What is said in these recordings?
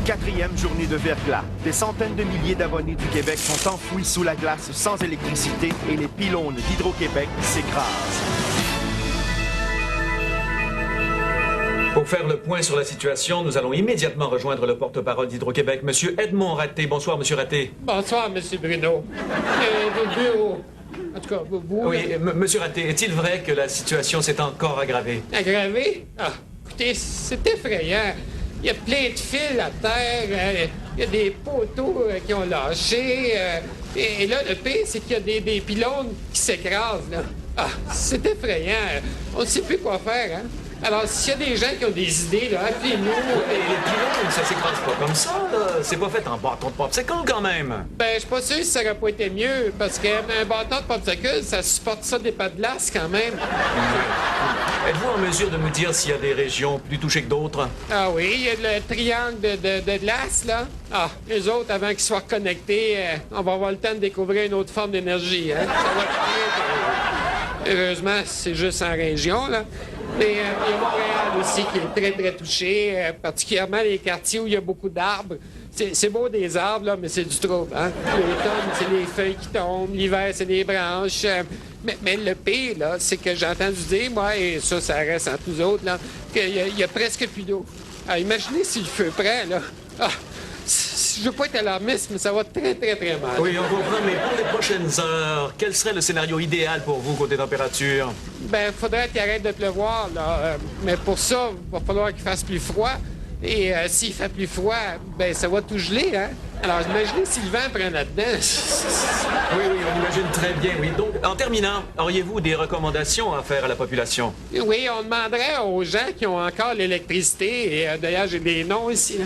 4e journée de verglas. Des centaines de milliers d'abonnés du Québec sont enfouis sous la glace sans électricité et les pylônes d'Hydro-Québec s'écrasent. Pour faire le point sur la situation, nous allons immédiatement rejoindre le porte-parole d'Hydro-Québec, M. Edmond Raté. Bonsoir, M. Raté. Bonsoir, M. Bruno. Votre bureau. En tout cas, vous... Oui, M. Raté, est-il vrai que la situation s'est encore aggravée? Aggravée? Ah, écoutez, c'est effrayant. Il y a plein de fils à terre, il y a des poteaux qui ont lâché, et là, le pire, c'est qu'il y a des pylônes qui s'écrasent, là. Ah, c'est effrayant. On ne sait plus quoi faire, hein? Alors, s'il y a des gens qui ont des idées, là, appelez-nous. Les pylônes, ça s'écrase pas comme ça, là. C'est pas fait en bâton de popsicle, quand même. Ben, je suis pas sûr si ça aurait pas été mieux, parce qu'un bâton de popsicle, ça supporte ça des pas de glace, quand même. Êtes-vous en mesure de me dire s'il y a des régions plus touchées que d'autres? Ah oui, il y a le triangle de glace, là. Ah, les autres, avant qu'ils soient reconnectés, on va avoir le temps de découvrir une autre forme d'énergie, hein. Ça va être heureusement, c'est juste en région, là. Mais il y a Montréal aussi qui est très, très touché, particulièrement les quartiers où il y a beaucoup d'arbres. C'est beau des arbres, là, mais c'est du trouble, hein. L'automne, c'est les feuilles qui tombent. L'hiver, c'est les branches. Mais le pire, là, c'est que j'ai entendu dire, moi, et ça reste entre nous autres, là, qu'il y a presque plus d'eau. Alors, imaginez si le feu prend, là. Ah, je veux pas être alarmiste, mais ça va très, très, très mal. Oui, on comprend, mais pour les prochaines heures, quel serait le scénario idéal pour vous côté température? Ben, faudrait qu'il arrête de pleuvoir, là. Mais pour ça, il va falloir qu'il fasse plus froid. Et s'il fait plus froid, ben, ça va tout geler, hein? Alors, imaginez si le vent prend là-dedans. Oui, on imagine très bien, oui. Donc, en terminant, auriez-vous des recommandations à faire à la population? Oui, on demanderait aux gens qui ont encore l'électricité, et d'ailleurs, j'ai des noms ici, là,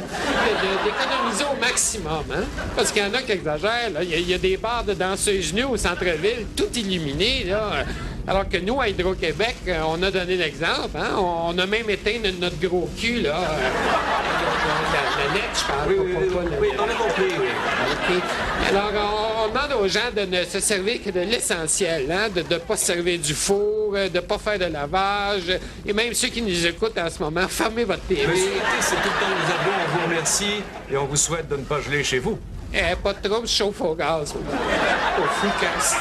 d'économiser au maximum, hein? Parce qu'il y en a qui exagèrent, là. Il y a des bars de danseuses nues au centre-ville, tout illuminé, là. Alors que nous, à Hydro-Québec, on a donné l'exemple, hein? On a même éteint notre gros cul, là. La net, je parle. Oui, on a compris, oui. Okay. Alors, on demande aux gens de ne se servir que de l'essentiel, hein? De ne pas se servir du four, de ne pas faire de lavage. Et même ceux qui nous écoutent en ce moment, fermez votre TV. Monsieur, c'est tout le temps que nous avons. On vous remercie et on vous souhaite de ne pas geler chez vous. Pas de trouble, chauffe au gaz. Au Foodcast.